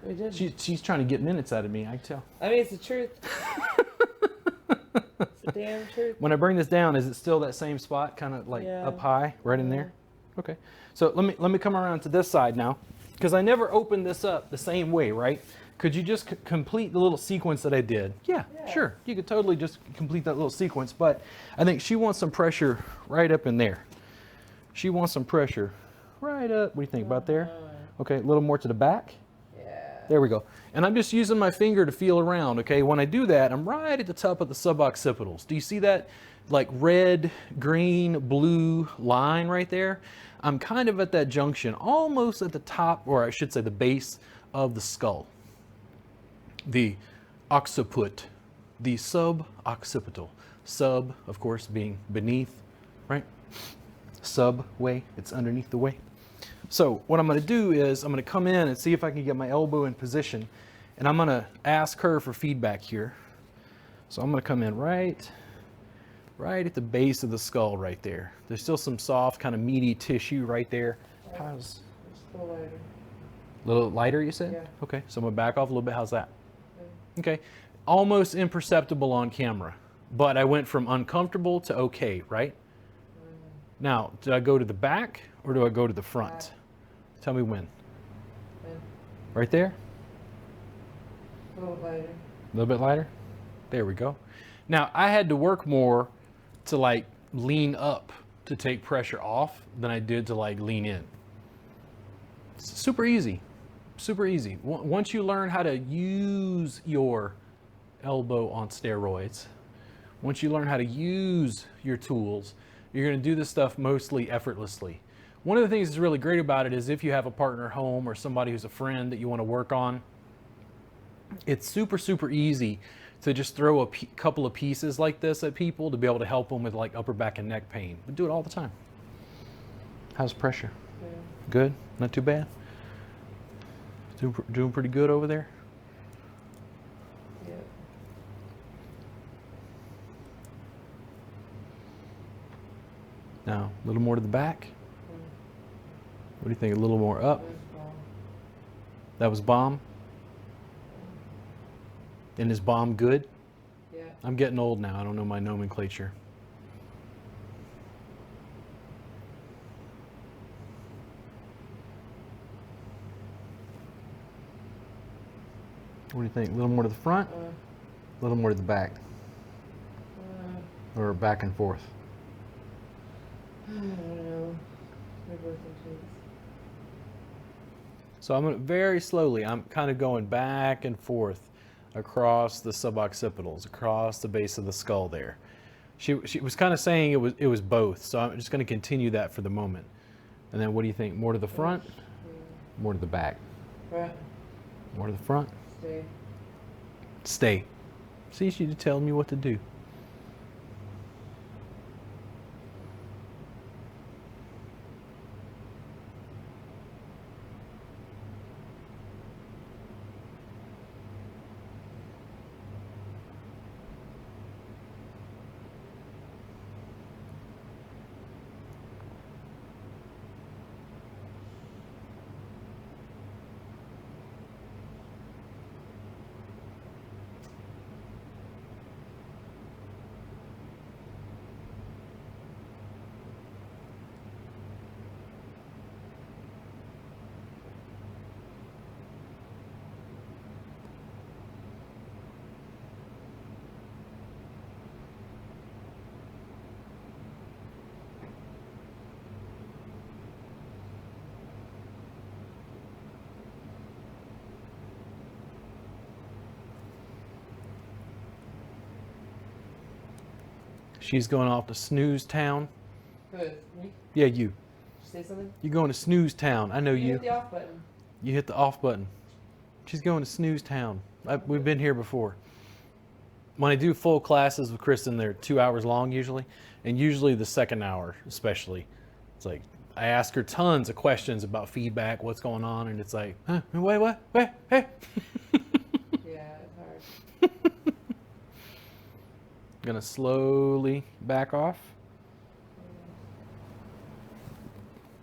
We did. She's trying to get minutes out of me, I can tell. I mean, it's the truth. It's the damn truth. When I bring this down, is it still that same spot, kind of like up high, right in there? Okay. So let me come around to this side now, because I never opened this up the same way, right? Could you just complete the little sequence that I did? Yeah, sure. You could totally just complete that little sequence, but I think she wants some pressure right up in there. She wants some pressure right up. What do you think about there? Okay, a little more to the back. Yeah. There we go. And I'm just using my finger to feel around, okay? When I do that, I'm right at the top of the suboccipitals. Do you see that like red, green, blue line right there? I'm kind of at that junction, almost at the top, or I should say the base of the skull. The occiput, the suboccipital. Sub, of course, being beneath, right? Subway, it's underneath the way. So what I'm going to do is I'm going to come in and see if I can get my elbow in position, and I'm going to ask her for feedback here. So I'm going to come in right at the base of the skull right there. There's still some soft, kind of meaty tissue right there. How's a little lighter. a little lighter, you said? Yeah. Okay, so I'm going to back off a little bit. How's that? Okay, almost imperceptible on camera, but I went from uncomfortable to okay, right? Now, do I go to the back or do I go to the front? Back. Tell me when. Right there? A little lighter. A little bit lighter? There we go. Now, I had to work more to like lean up to take pressure off than I did to like lean in. It's super easy. Super easy. Once you learn how to use your elbow on steroids, once you learn how to use your tools, you're going to do this stuff mostly effortlessly. One of the things that's really great about it is if you have a partner at home or somebody who's a friend that you want to work on, it's super, super easy to just throw a couple of pieces like this at people to be able to help them with like upper back and neck pain. But do it all the time. How's pressure? Good? Not too bad? Doing pretty good over there? Yeah. Now, a little more to the back. What do you think? A little more up? That was bomb? And is bomb good? Yeah. I'm getting old now. I don't know my nomenclature. What do you think? A little more to the front? A little more to the back? Or back and forth? I don't know. So I'm going to very slowly, I'm kind of going back and forth across the suboccipitals, across the base of the skull there. She was kind of saying it was both, so I'm just going to continue that for the moment. And then what do you think? More to the front? More to the back? Front. More to the front? Stay. Stay. See, she's telling me what to do. She's going off to snooze town. Who? Me? Yeah, you. Did you say something? You're going to snooze town. I know you. Hit the off button. You hit the off button. She's going to snooze town. We've been here before. When I do full classes with Kristen, they're 2 hours long usually. And usually the second hour especially. It's like, I ask her tons of questions about feedback, what's going on, and it's like, huh, wait, hey. Yeah, it's hard. Gonna slowly back off.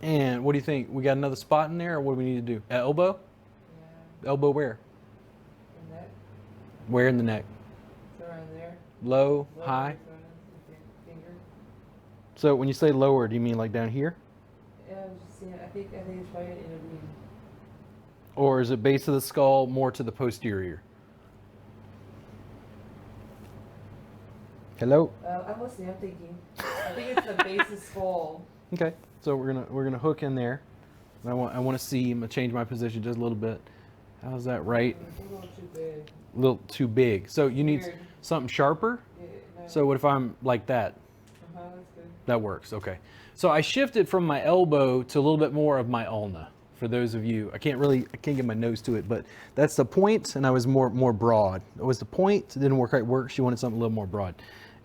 And what do you think? We got another spot in there, or what do we need to do? Elbow? Elbow where? And that, Where in the neck? it's around there. Low, Lower high? is around the finger. So when you say lower, do you mean like down here? Yeah, I was just seeing, I think it's probably an intervene. Or is it base of the skull more to the posterior? Hello? I'm listening, I'm thinking. I think it's the base of skull. Okay. So we're gonna hook in there. And I want to see. I'm gonna change my position just a little bit. How's that right? It's a little too big. A little too big. So you need Weird. something sharper. Yeah, no. So what if I'm like that? That's good. That works. Okay. So I shifted from my elbow to a little bit more of my ulna. For those of you, I can't get my nose to it, but that's the point, and I was more broad. It was the point, it didn't work quite work. She wanted something a little more broad.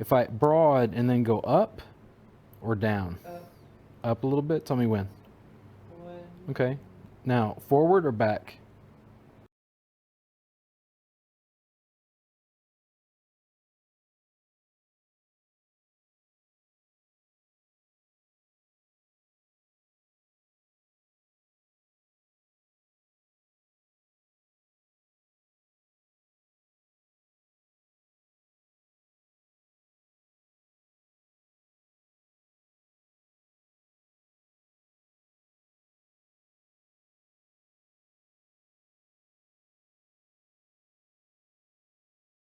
If I broad and then go up or down? Up a little bit. Tell me when. One. Okay. Now, forward or back?